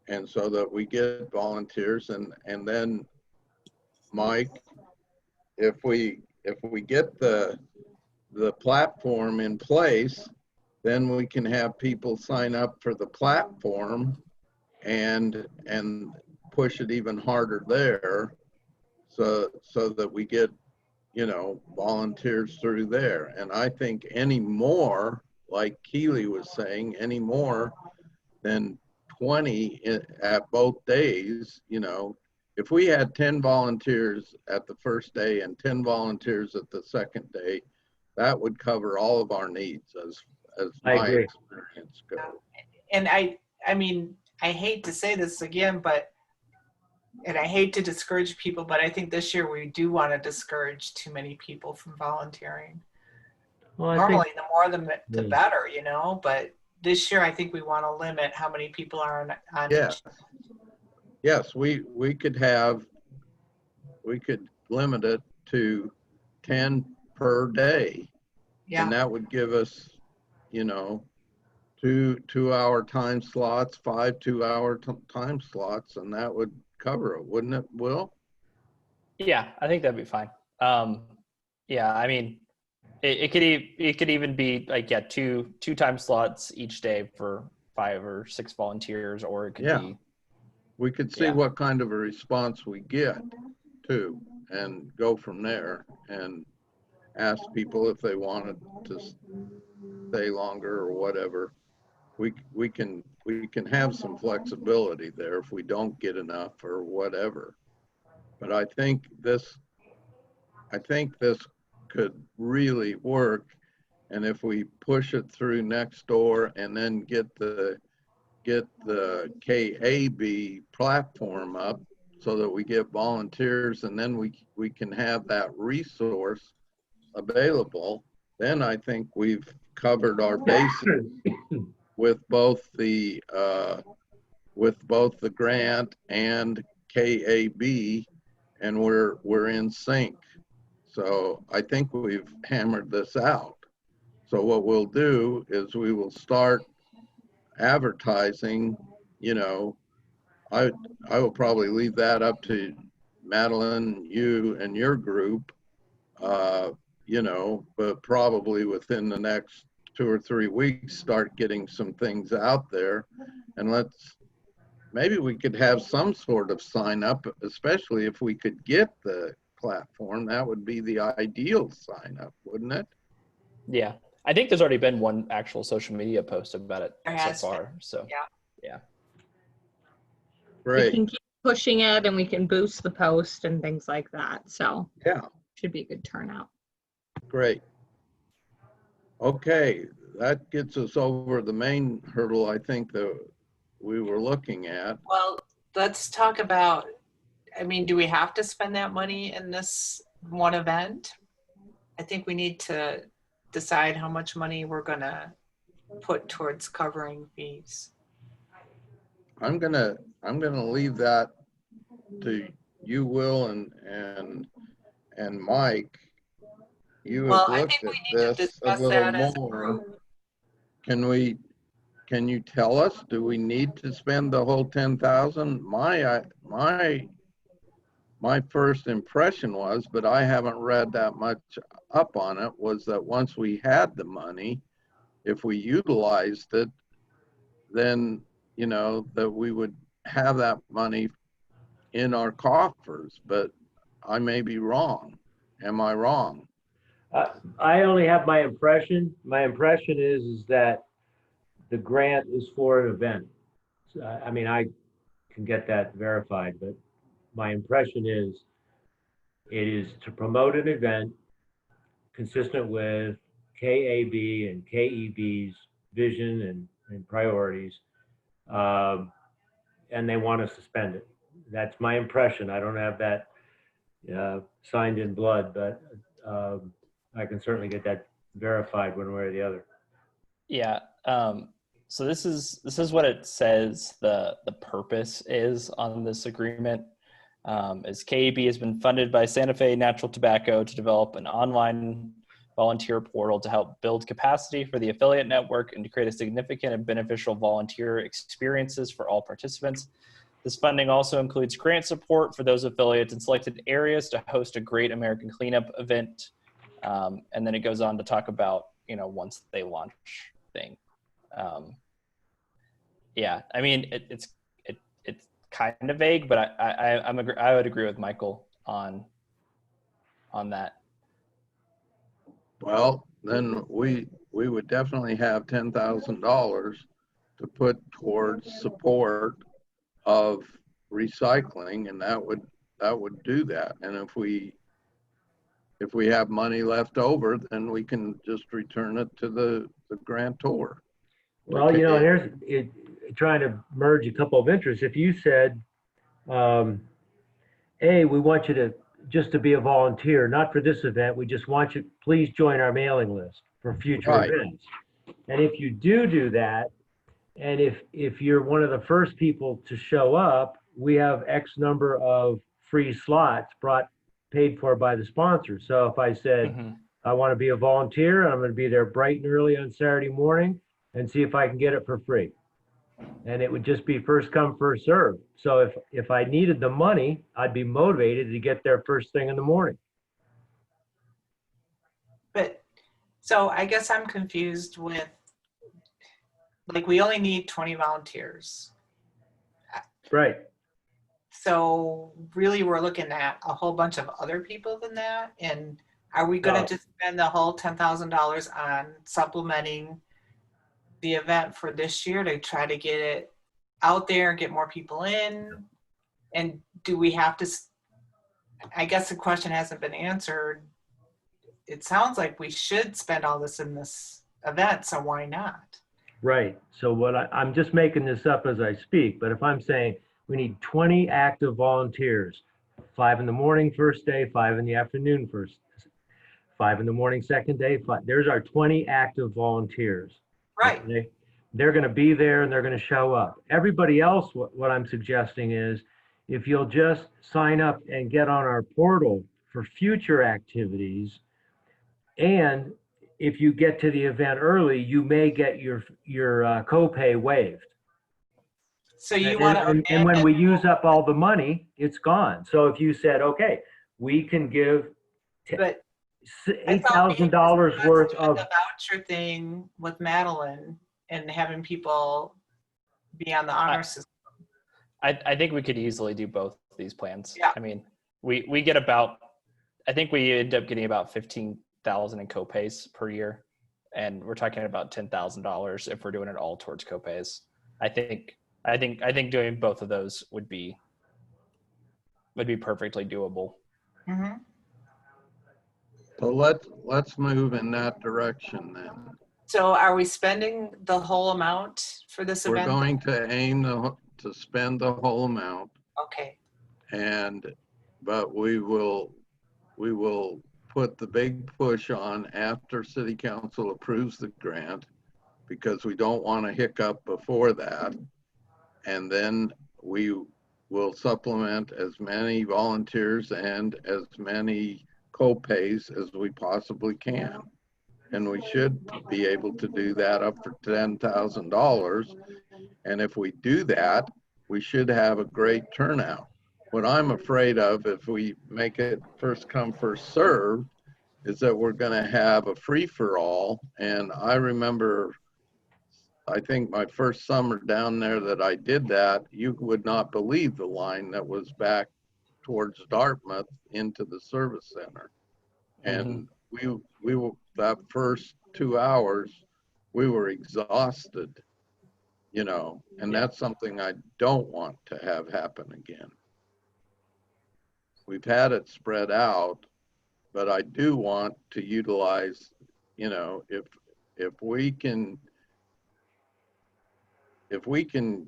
And so that we get volunteers, and then, Mike, if we get the platform in place, then we can have people sign up for the platform and push it even harder there, so that we get, volunteers through there. And I think any more, like Keely was saying, any more than 20 at both days, if we had 10 volunteers at the first day and 10 volunteers at the second day, that would cover all of our needs as my experience goes. And I mean, I hate to say this again, and I hate to discourage people, but I think this year we do want to discourage too many people from volunteering. Well, Normally, the more the better, but this year I think we want to limit how many people are on Yes, we could limit it to 10 per day. Yeah. And that would give us, 2-hour time slots, 5 2-hour time slots, and that would cover it, wouldn't it, Will? Yeah, I think that'd be fine. Yeah, I mean, it could even be two time slots each day for 5 or 6 volunteers, or it could be. We could see what kind of a response we get too, and go from there, and ask people if they wanted to stay longer or whatever. We can have some flexibility there if we don't get enough or whatever. But I think this could really work, and if we push it through Nextdoor and then get the KAB platform up so that we get volunteers, and then we can have that resource available, then I think we've covered our bases with both the grant and KAB, and we're in sync. So I think we've hammered this out. So what we'll do is we will start advertising, you know, I will probably leave that up to Madeline, you and your group, you know, but probably within the next 2 or 3 weeks, start getting some things out there. And maybe we could have some sort of sign up, especially if we could get the platform. That would be the ideal sign up, wouldn't it? Yeah. I think there's already been one actual social media post about it so far. Been. So yeah. Great. We can keep pushing it and we can boost the post and things like that. So yeah, should be a good turnout. Great. Okay, that gets us over the main hurdle, I think, that we were looking at. Well, let's talk about, I mean, do we have to spend that money in this one event? I think we need to decide how much money we're gonna put towards covering fees. I'm gonna leave that to you, Will, and Mike. You have looked at this a little more. Can you tell us, do we need to spend the whole 10,000? My first impression was, but I haven't read that much up on it, was that once we had the money, if we utilized it, then, you know, that we would have that money in our coffers. But I may be wrong. Am I wrong? I only have my impression. My impression is that the grant is for an event. So, I mean, I can get that verified, but my impression is it is to promote an event consistent with KAB and KEB's vision and priorities, and they want us to spend it. That's my impression. I don't have that signed in blood, but I can certainly get that verified one way or the other. Yeah. So this is what it says the purpose is on this agreement. Is KAB has been funded by Santa Fe Natural Tobacco to develop an online volunteer portal to help build capacity for the affiliate network and to create a significant and beneficial volunteer experiences for all participants. This funding also includes grant support for those affiliates in selected areas to host a Great American Cleanup event. And then it goes on to talk about, you know, once they launch thing. Yeah, I mean, it's kind of vague, but I would agree with Michael on that. Well, then we would definitely have $10,000 to put towards support of recycling, and that would do that. And if we have money left over, then we can just return it to the grantor. Well, you know, here's trying to merge a couple of interests. If you said, hey, we want you to just to be a volunteer, not for this event, we just want you, please join our mailing list for future events. And if you do that, and if you're one of the first people to show up, we have X number of free slots paid for by the sponsor. So if I said, I want to be a volunteer, and I'm going to be there bright and early on Saturday morning and see if I can get it for free. And it would just be first come, first serve. So if I needed the money, I'd be motivated to get there first thing in the morning. But, so I guess I'm confused with, like, we only need 20 volunteers. Right. So really we're looking at a whole bunch of other people than that. And are we going to just spend the whole $10,000 on supplementing the event for this year to try to get it out there and get more people in? And do we have to, I guess the question hasn't been answered. It sounds like we should spend all this in this event, so why not? Right. So what I'm just making this up as I speak, but if I'm saying we need 20 active volunteers, 5 in the morning first day, 5 in the afternoon first, 5 in the morning second day, 5. There's our 20 active volunteers. Right. They're going to be there and they're going to show up. Everybody else, what I'm suggesting is if you'll just sign up and get on our portal for future activities, and if you get to the event early, you may get your copay waived. So you want to, and when we use up all the money, it's gone. So if you said, okay, we can give but $8,000 worth of the voucher thing with Madeline and having people be on the honor system. I think we could easily do both these plans. Yeah. I mean, we get about, I think we end up getting about 15,000 in copays per year, and we're talking about $10,000 if we're doing it all towards copays. I think doing both of those would be perfectly doable. Mm-hmm. So let's move in that direction then. So are we spending the whole amount for this We're event? going to aim to spend the whole amount, Okay. but we will put the big push on after City Council approves the grant, because we don't want to hiccup before that. And then we will supplement as many volunteers and as many co-pays as we possibly can. And we should be able to do that up for $10,000. And if we do that, we should have a great turnout. What I'm afraid of, if we make it first come, first served, is that we're going to have a free-for-all. And I remember, I think my first summer down there that I did that, you would not believe the line that was back towards Dartmouth into the service center. And we were, that first 2 hours, we were exhausted, you know, and that's something I don't want to have happen again. We've had it spread out, but I do want to utilize, you know, if we can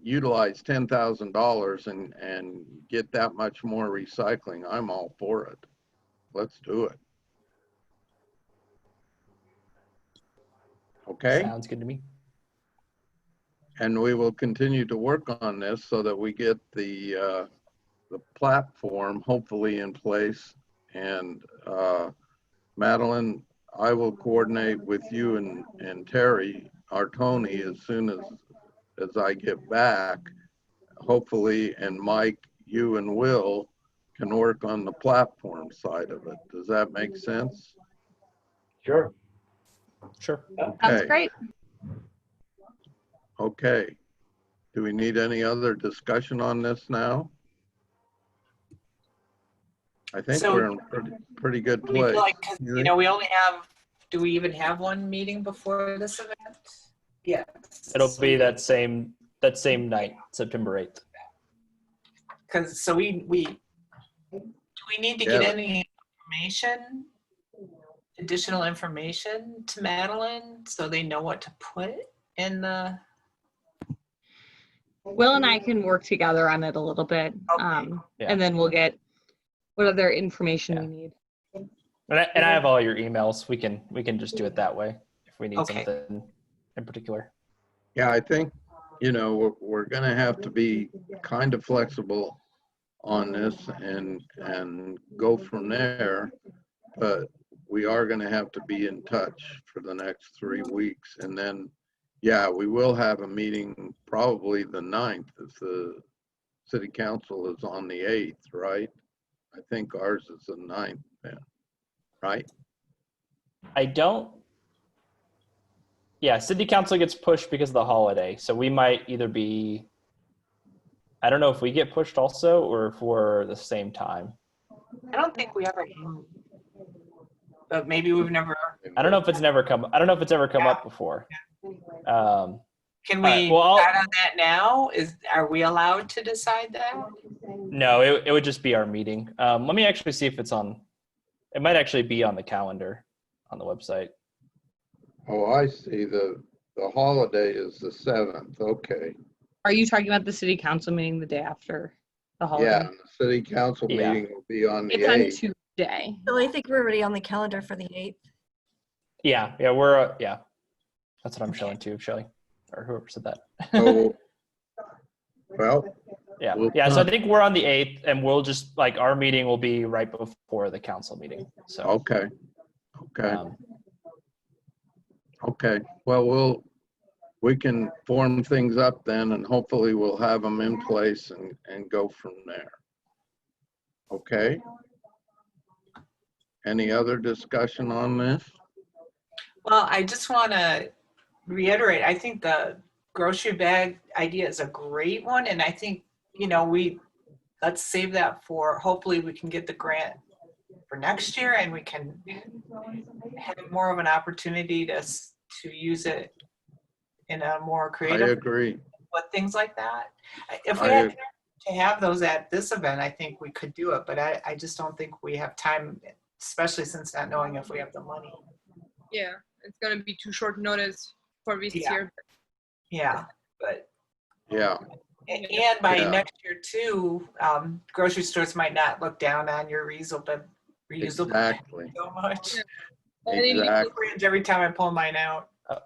utilize $10,000 and get that much more recycling, I'm all for it. Let's do it. Okay? Sounds good to me. And we will continue to work on this so that we get the platform hopefully in place. And Madeline, I will coordinate with you and Terry, our Tony, as soon as I get back, hopefully, and Mike, you and Will can work on the platform side of it. Does that make sense? Sure. Sure. Okay. That's great. Okay. Do we need any other discussion on this now? I think So, we're in pretty good We feel place. like, 'cause, you know, we only have, do we even have one meeting before this event? Yes. It'll be that same night, September 8th. Because, so do we need to get any information, additional information to Madeline so they know what to put in the? Will and I can work together on it a little bit. Okay. And then we'll get what other information we need. And I have all your emails. We can just do it that way if we need Okay. something in particular. Yeah, I think, you know, we're going to have to be kind of flexible on this and go from there. But we are going to have to be in touch for the next 3 weeks. And then, yeah, we will have a meeting probably the 9th if the city council is on the 8th, right? I think ours is the 9th then, right? Yeah, city council gets pushed because of the holiday. So we might either be, I don't know if we get pushed also or if we're the same time. I don't think we ever, but maybe we've never. I don't know if it's ever come up before. Can we decide on that now? Are we allowed to decide that? No, it would just be our meeting. Let me actually see if it's on. It might actually be on the calendar on the website. Oh, I see. The holiday is the 7th. Okay. Are you talking about the city council meeting the day after the holiday? Yeah, and the city council meeting will be on the 8th. It's on Tuesday. So I think we're already on the calendar for the 8th. Yeah, we're yeah. That's what I'm showing too, Shelly, or whoever said that. So, well, Yeah. We'll Yeah. So I talk. think we're on the 8th, and we'll just like our meeting will be right before the council meeting. So Okay. Okay. Okay. Well, we can form things up then, and hopefully we'll have them in place and go from there. Okay. Any other discussion on this? Well, I just want to reiterate, I think the grocery bag idea is a great one. And I think, let's save that for, hopefully we can get the grant for next year and we can have more of an opportunity to use it in a more creative. I agree. But things like that. If we had to have those at this event, I think we could do it. But I just don't think we have time, especially since not knowing if we have the money. Yeah, it's going to be too short notice for this year. Yeah, but. Yeah. And by next year too, grocery stores might not look down on your reusable Exactly. so much. Yeah. Exactly. Every time I pull mine out. And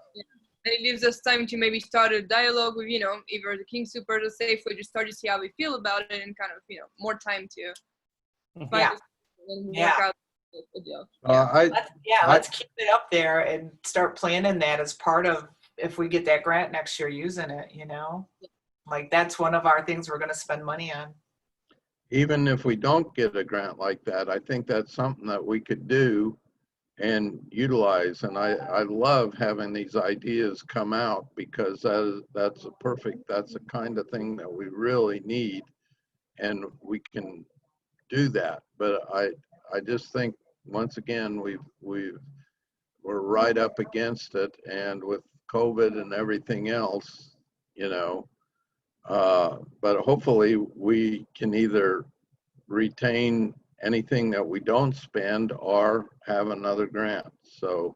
it gives us time to maybe start a dialogue with, either the King Super or the Safeway, just start to see how we feel about it and kind of, more time to find work out a deal. Let's keep it up there and start planning that as part of, if we get that grant next year, using it, like that's one of our things we're going to spend money on. Even if we don't get a grant like that, I think that's something that we could do and utilize. And I love having these ideas come out, because that's the kind of thing that we really need, and we can do that. But I just think, once again, we're right up against it, and with COVID and everything else, but hopefully we can either retain anything that we don't spend or have another grant. So,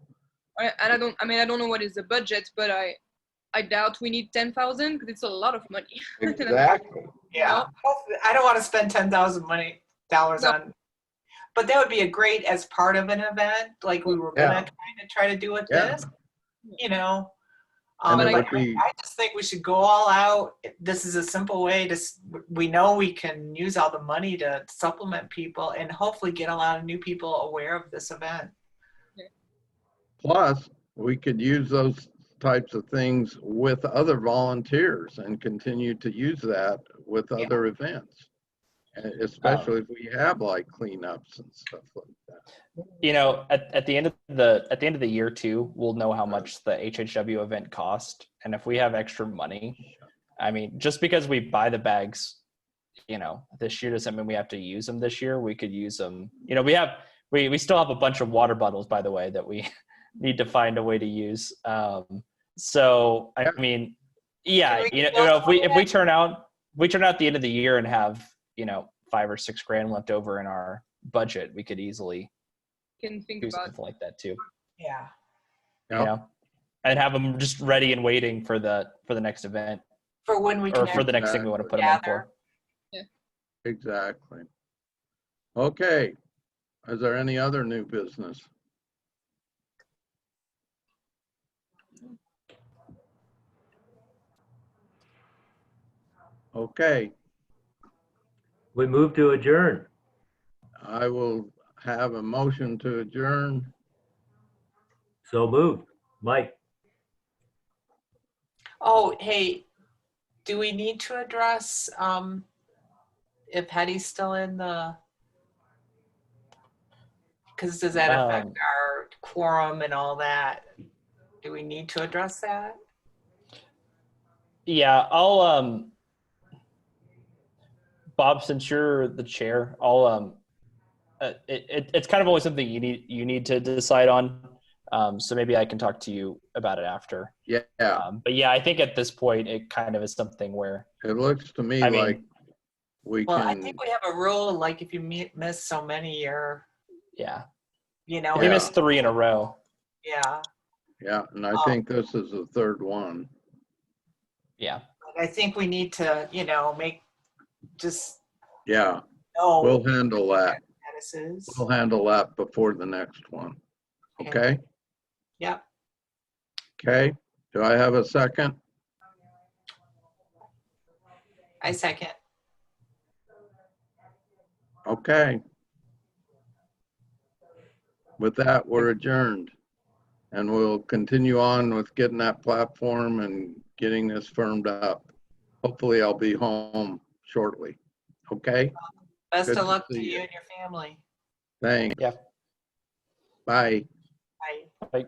and I don't know what is the budget, but I doubt we need 10,000 because it's a lot of money. exactly. Yeah, I don't want to spend $10,000 on, but that would be a great as part of an event, like we were gonna kind of try to do with this, I just think we should go all out. This is a simple way we know we can use all the money to supplement people and hopefully get a lot of new people aware of this event. Plus, we could use those types of things with other volunteers and continue to use that with other events, especially if we have like cleanups and stuff like that. At the end of the year too, we'll know how much the HHW event cost, and if we have extra money, just because we buy the bags, this year doesn't mean we have to use them this year. We could use them. We still have a bunch of water bottles, by the way, that we need to find a way to use. So if we turn out at the end of the year and have $5 or $6 grand left over in our budget, we could easily can think do about something like that too. Yeah. And have them just ready and waiting for the next event, for when we can, or for the next thing we want to put them in for. Yeah. Exactly. Okay. Is there any other new business? Okay. We move to adjourn. I will have a motion to adjourn. So moved. Mike. Oh, hey, do we need to address if Hetty's still in the, because does that affect our quorum and all that? Do we need to address that? Yeah, I'll Bob, since you're the chair, I'll it's kind of always something you need to decide on. So maybe I can talk to you about it after. Yeah. But yeah, I think at this point it kind of is something where it looks to me like we can. I think we have a rule, like if you miss so many, you're. Yeah. We missed 3 in a row. Yeah. Yeah, and I think this is the third one. Yeah. I think we need to, make just. Yeah. We'll handle that. We'll handle that before the next one. Okay? Yep. Okay. Do I have a second? I second. Okay. With that, we're adjourned. And we'll continue on with getting that platform and getting this firmed up. Hopefully I'll be home shortly. Okay? Best Good of to luck to see you you. and your family. Thanks. Yeah. Bye. Bye. Bye.